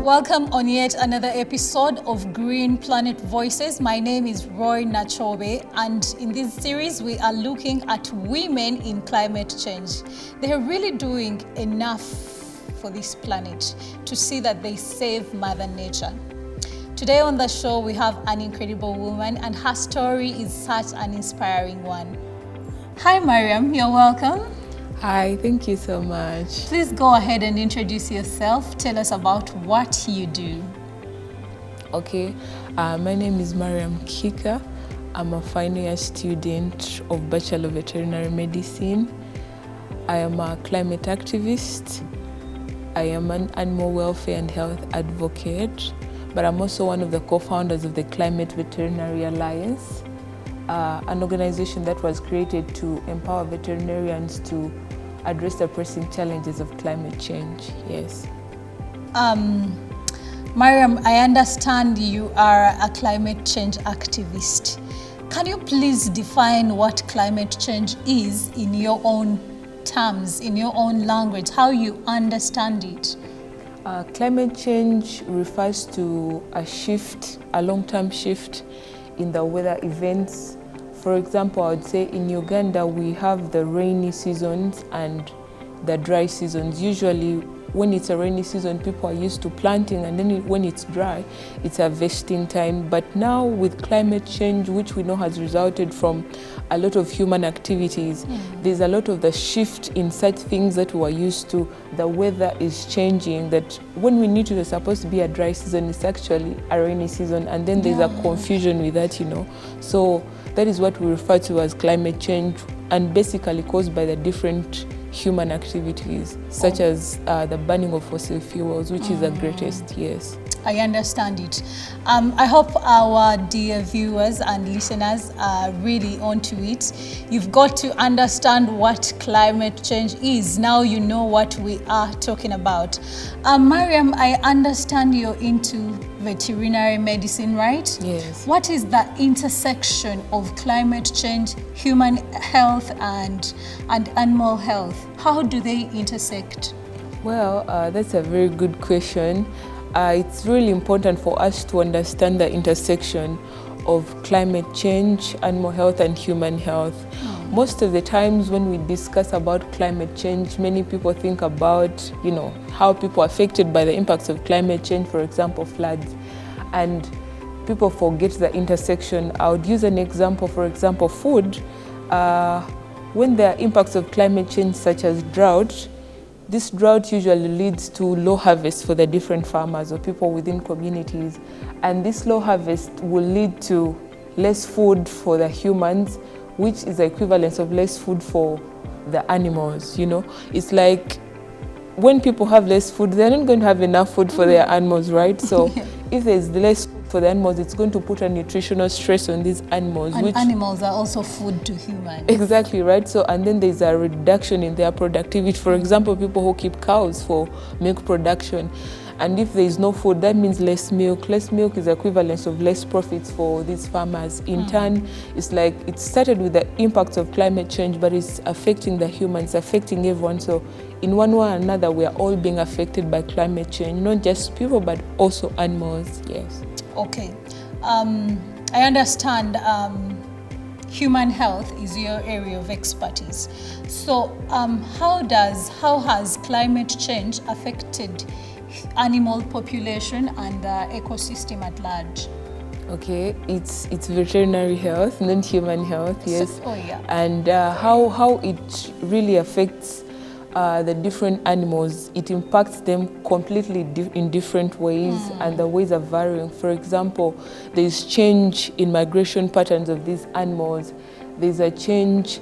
Welcome on yet another episode of Green Planet Voices. My name is Roy Nachobe, and in this series we are looking at women in climate change. They are really doing enough for this planet to see that they save Mother Nature. Today on the show we have an incredible woman, and her story is such an inspiring one. Hi Mariam, you're welcome. Hi, thank you so much. Please go ahead and introduce yourself. Tell us about what you do. Okay, my name is Mariam Kika. I'm a final year student of Bachelor of Veterinary Medicine. I am a climate activist. I am an animal welfare and health advocate, but I'm also one of the co-founders of the Climate Veterinary Alliance, an organization that was created to empower veterinarians to address the pressing challenges of climate change. Yes. Mariam, I understand you are a climate change activist. Can you please define what climate change is in your own terms, in your own language, how you understand it? Climate change refers to a shift, a long-term shift in the weather events. For example, I would say in Uganda we have the rainy seasons and the dry seasons. Usually when it's a rainy season, people are used to planting, and then when it's dry, it's harvesting time. But now with climate change, which we know has resulted from a lot of human activities, there's a lot of the shift in such things that we are used to. The weather is changing, that when we need to, it's supposed to be a dry season, it's actually a rainy season, and then there's a confusion with that, So that is what we refer to as climate change, and basically caused by the different human activities, such as the burning of fossil fuels, which is the greatest, yes. I understand it. I hope our dear viewers and listeners are really onto it. You've got to understand what climate change is. Now you know what we are talking about. Mariam, I understand you're into veterinary medicine, right? Yes. What is the intersection of climate change, human health, and animal health? How do they intersect? Well, that's a very good question. It's really important for us to understand the intersection of climate change, animal health, and human health. Most of the times when we discuss about climate change, many people think about, how people are affected by the impacts of climate change, for example, floods. And people forget the intersection. I would use an example, for example, food. When there are impacts of climate change, such as drought, this drought usually leads to low harvest for the different farmers or people within communities. And this low harvest will lead to less food for the humans, which is the equivalent of less food for the animals, It's like when people have less food, they're not going to have enough food for their animals, right? So if there's less food for the animals, it's going to put a nutritional stress on these animals. And animals are also food to humans. Exactly, right? So, and then there's a reduction in their productivity. For example, people who keep cows for milk production. And if there is no food, that means less milk. Less milk is the equivalent of less profits for these farmers. In turn, it's like it started with the impacts of climate change, but it's affecting the humans, affecting everyone. So in one way or another, we are all being affected by climate change, not just people, but also animals, yes. Okay. I understand human health is your area of expertise. So how has climate change affected animal population and the ecosystem at large? Okay, it's veterinary health, not human health, yes. Yeah. And how it really affects the different animals, it impacts them completely in different ways, and the ways are varying. For example, there's change in migration patterns of these animals. There's a change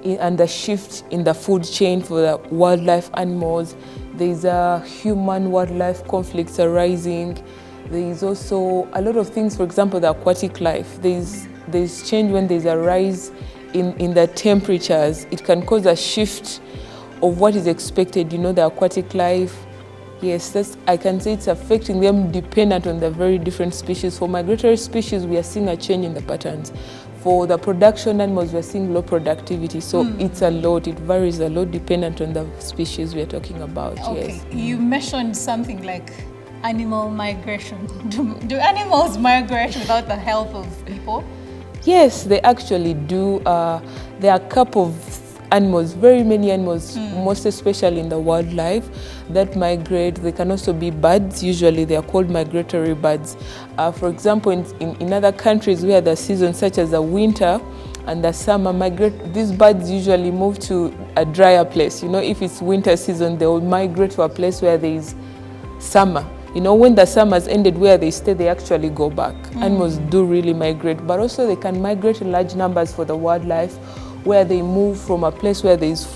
and the shift in the food chain for the wildlife animals. There's a human-wildlife conflicts arising. There's also a lot of things, for example, the aquatic life. There's change when there's a rise in the temperatures. It can cause a shift of what is expected, the aquatic life. Yes, I can say it's affecting them dependent on the very different species. For migratory species, we are seeing a change in the patterns. For the production animals, we are seeing low productivity. So it's a lot, it varies a lot dependent on the species we are talking about. Okay. Yes. You mentioned something like animal migration. Do animals migrate without the help of people? Yes, they actually do. There are a couple of animals, very many animals, most especially in the wildlife, that migrate. They can also be birds. Usually they are called migratory birds. For example, in other countries where the seasons such as the winter and the summer these birds usually move to a drier place. You know, if it's winter season, they will migrate to a place where there is summer. You know, when the summer's ended, where they stay, they actually go back. Animals do really migrate, but also they can migrate in large numbers for the wildlife, where they move from a place where there is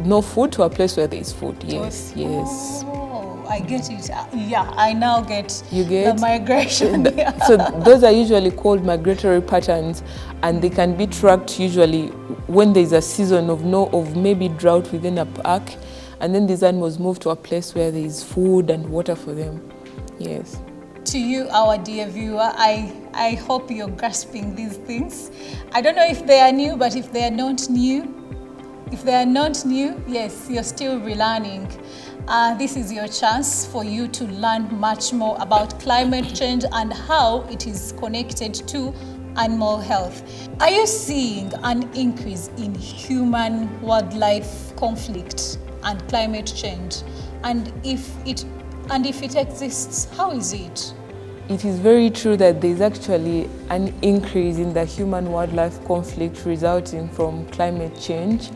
no food to a place where there is food. Yes, yes. Oh, I get it. Yeah, I now get, You get the migration. Yeah. So those are usually called migratory patterns, and they can be tracked usually when there's a season of maybe drought within a park, and then these animals move to a place where there is food and water for them. Yes. To you, our dear viewer, I hope you're grasping these things. I don't know if they are new, but if they are not new, yes, you're still relearning. This is your chance for you to learn much more about climate change and how it is connected to animal health. Are you seeing an increase in human-wildlife conflict and climate change? And if it exists, how is it? It is very true that there is actually an increase in the human-wildlife conflict resulting from climate change.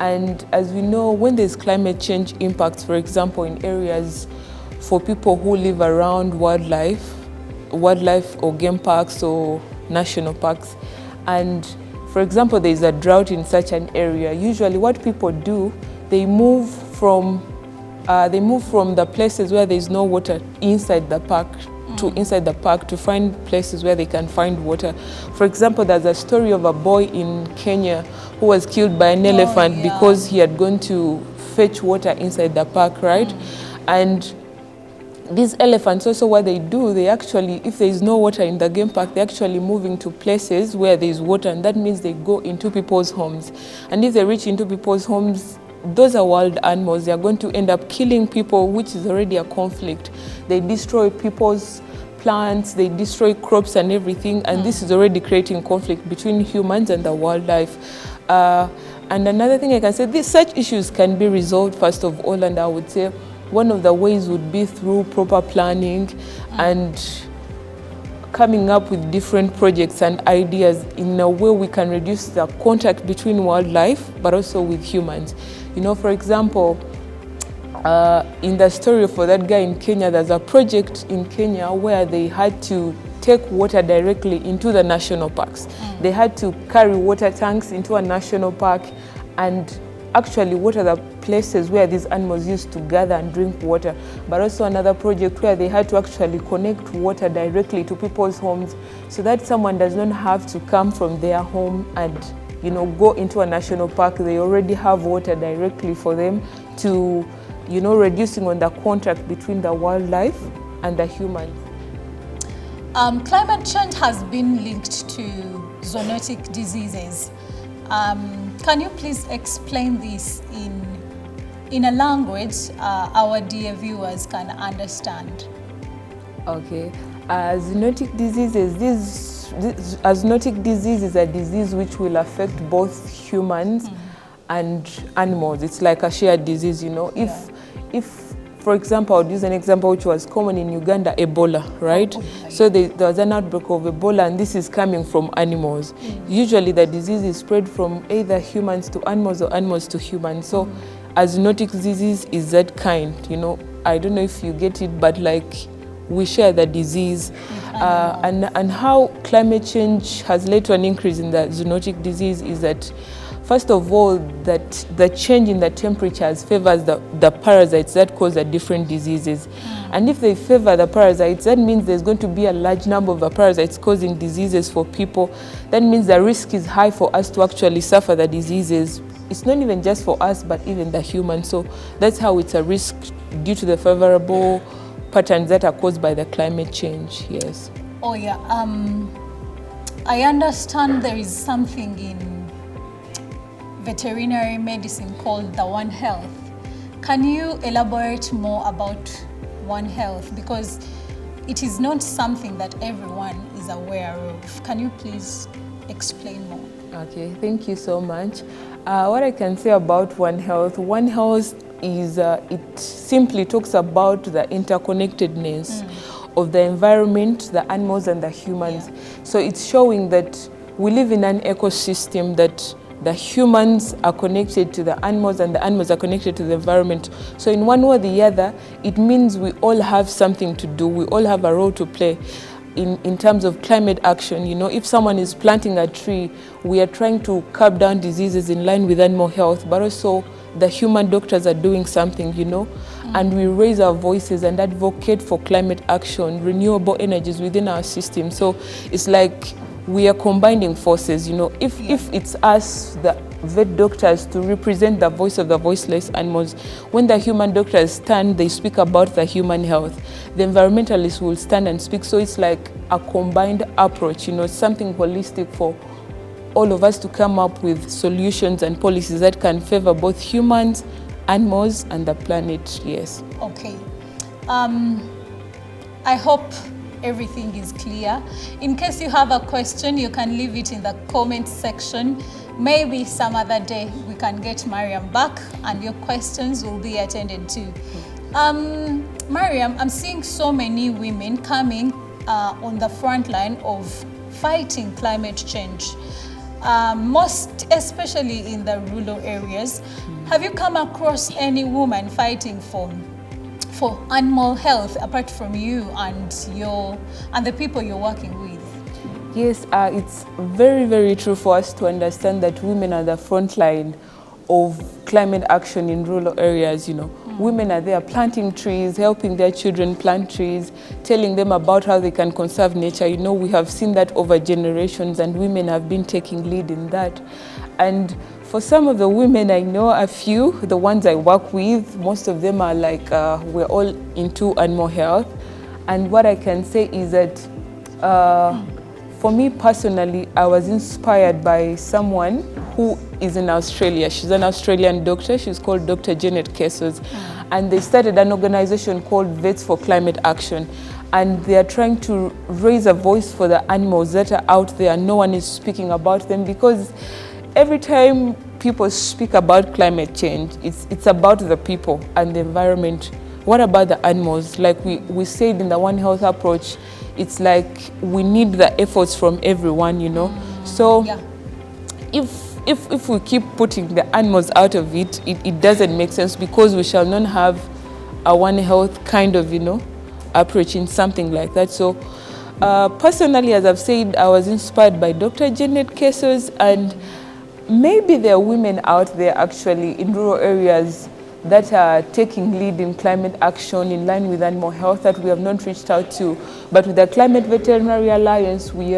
And as we know, when there's climate change impacts, for example, in areas for people who live around wildlife or game parks or national parks, and for example, there's a drought in such an area, usually what people do, they move from the places where there's no water inside the park to find places where they can find water. For example, there's a story of a boy in Kenya who was killed by an elephant because he had gone to fetch water inside the park, right? And these elephants also, what they do, they actually, if there is no water in the game park, they're actually moving to places where there is water, and that means they go into people's homes. And if they reach into people's homes, those are wild animals. They are going to end up killing people, which is already a conflict. They destroy people's plants, they destroy crops and everything, and this is already creating conflict between humans and the wildlife. And another thing I can say, such issues can be resolved first of all, and I would say one of the ways would be through proper planning and coming up with different projects and ideas in a way we can reduce the contact between wildlife but also with humans. You know, for example, in the story for that guy in Kenya, there's a project in Kenya where they had to take water directly into the national parks. They had to carry water tanks into a national park and actually water the places where these animals used to gather and drink water. But also another project where they had to actually connect water directly to people's homes so that someone does not have to come from their home and, you know, go into a national park. They already have water directly for them to, you know, reducing on the contact between the wildlife and the humans. Climate change has been linked to zoonotic diseases. Can you please explain this in a language our dear viewers can understand? Okay. Zoonotic diseases. Zoonotic disease is a disease which will affect both humans and animals. It's like a shared disease, you know. If for example, I would use an example which was common in Uganda, Ebola, right? So there was an outbreak of Ebola, and this is coming from animals. Usually the disease is spread from either humans to animals or animals to humans. So a zoonotic disease is that kind, you know. I don't know if you get it, but like we share the disease. And how climate change has led to an increase in the zoonotic disease is that, first of all, that the change in the temperatures favors the parasites that cause the different diseases. And if they favor the parasites, that means there's going to be a large number of the parasites causing diseases for people. That means the risk is high for us to actually suffer the diseases. It's not even just for us, but even the humans. So that's how it's a risk due to the favorable patterns that are caused by the climate change, yes. Oh yeah, I understand there is something in veterinary medicine called the One Health. Can you elaborate more about One Health? Because it is not something that everyone is aware of. Can you please explain more? Okay, thank you so much. What I can say about One Health is, it simply talks about the interconnectedness of the environment, the animals and the humans. So it's showing that we live in an ecosystem, that the humans are connected to the animals and the animals are connected to the environment. So in one way or the other, it means we all have something to do, we all have a role to play in terms of climate action. You know, if someone is planting a tree, we are trying to curb down diseases in line with animal health, but also the human doctors are doing something, you know, and we raise our voices and advocate for climate action, renewable energies within our system. So it's like we are combining forces, you know. If it's us, the vet doctors, to represent the voice of the voiceless animals, when the human doctors stand, they speak about the human health, the environmentalists will stand and speak. So it's like a combined approach, you know, something holistic for all of us to come up with solutions and policies that can favor both humans, animals, and the planet. Yes. Okay. I hope everything is clear. In case you have a question, you can leave it in the comment section. Maybe some other day we can get Mariam back and your questions will be attended to. Mariam, I'm seeing so many women coming on the front line of fighting climate change, most especially in the rural areas. Have you come across any woman fighting for animal health apart from you and the people you're working with? Yes, it's very, very true for us to understand that women are the front line of climate action in rural areas, you know. Women are there planting trees, helping their children plant trees, telling them about how they can conserve nature. You know, we have seen that over generations and women have been taking lead in that. And for some of the women, I know a few, the ones I work with, most of them are like, we're all into animal health. And what I can say is that for me personally, I was inspired by someone who is in Australia. She's an Australian doctor. She's called Dr. Janet Kessos. And they started an organization called Vets for Climate Action. And they are trying to raise a voice for the animals that are out there. No one is speaking about them, because every time people speak about climate change, it's about the people and the environment. What about the animals? Like we said in the One Health approach, it's like we need the efforts from everyone, you know. So if we keep putting the animals out of it, it doesn't make sense, because we shall not have a One Health kind of, you know, approach in something like that. So personally, as I've said, I was inspired by Dr. Janet Kessos, and maybe there are women out there actually in rural areas that are taking lead in climate action in line with animal health that we have not reached out to. But with the Climate Veterinary Alliance, we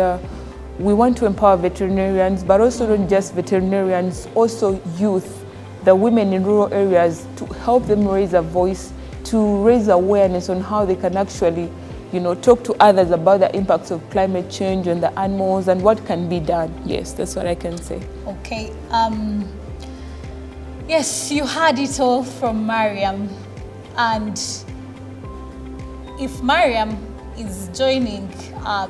want to empower veterinarians, but also not just veterinarians, also youth, the women in rural areas, to help them raise a voice, to raise awareness on how they can actually, you know, talk to others about the impacts of climate change on the animals and what can be done. Yes, that's what I can say. Okay. Yes, you heard it all from Mariam. And if Mariam is joining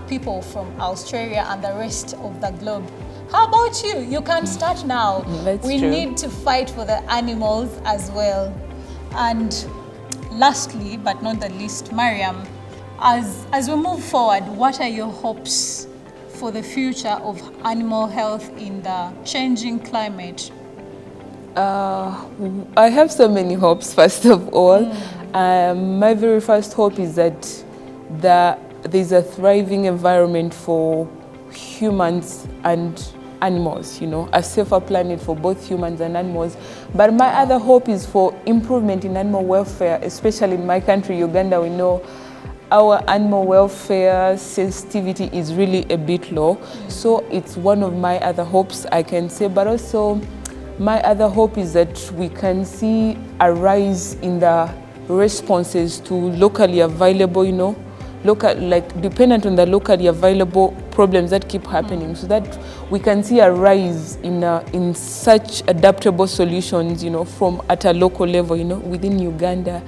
people from Australia and the rest of the globe, how about you? You can start now. We need to fight for the animals as well. And lastly, but not the least, Mariam, as we move forward, what are your hopes for the future of animal health in the changing climate? I have so many hopes, first of all. My very first hope is that there's a thriving environment for humans and animals, you know, a safer planet for both humans and animals. But my other hope is for improvement in animal welfare, especially in my country, Uganda. We know our animal welfare sensitivity is really a bit low. So it's one of my other hopes, I can say. But also, my other hope is that we can see a rise in the responses to locally available, you know, dependent on the locally available problems that keep happening, so that we can see a rise in such adaptable solutions, you know, from at a local level, you know, within Uganda,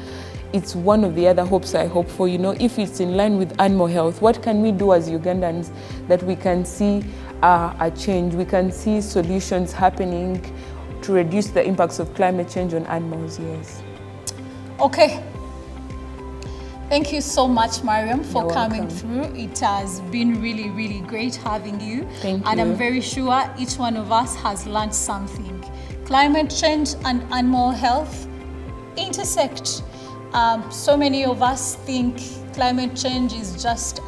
it's one of the other hopes I hope for. If it's in line with animal health, what can we do as Ugandans that we can see a change, we can see solutions happening to reduce the impacts of climate change on animals? Yes. Okay. Thank you so much, Mariam, for You're coming welcome. through. It has been really, really great having you. Thank And you. I'm very sure each one of us has learned something. Climate change and animal health intersect. So many of us think climate change is just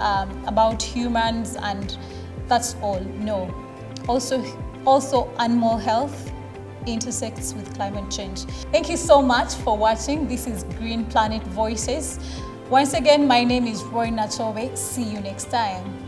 about humans and that's all. No. Also animal health intersects with climate change. Thank you so much for watching. This is Green Planet Voices. Once again, my name is Roy Nachobe. See you next time.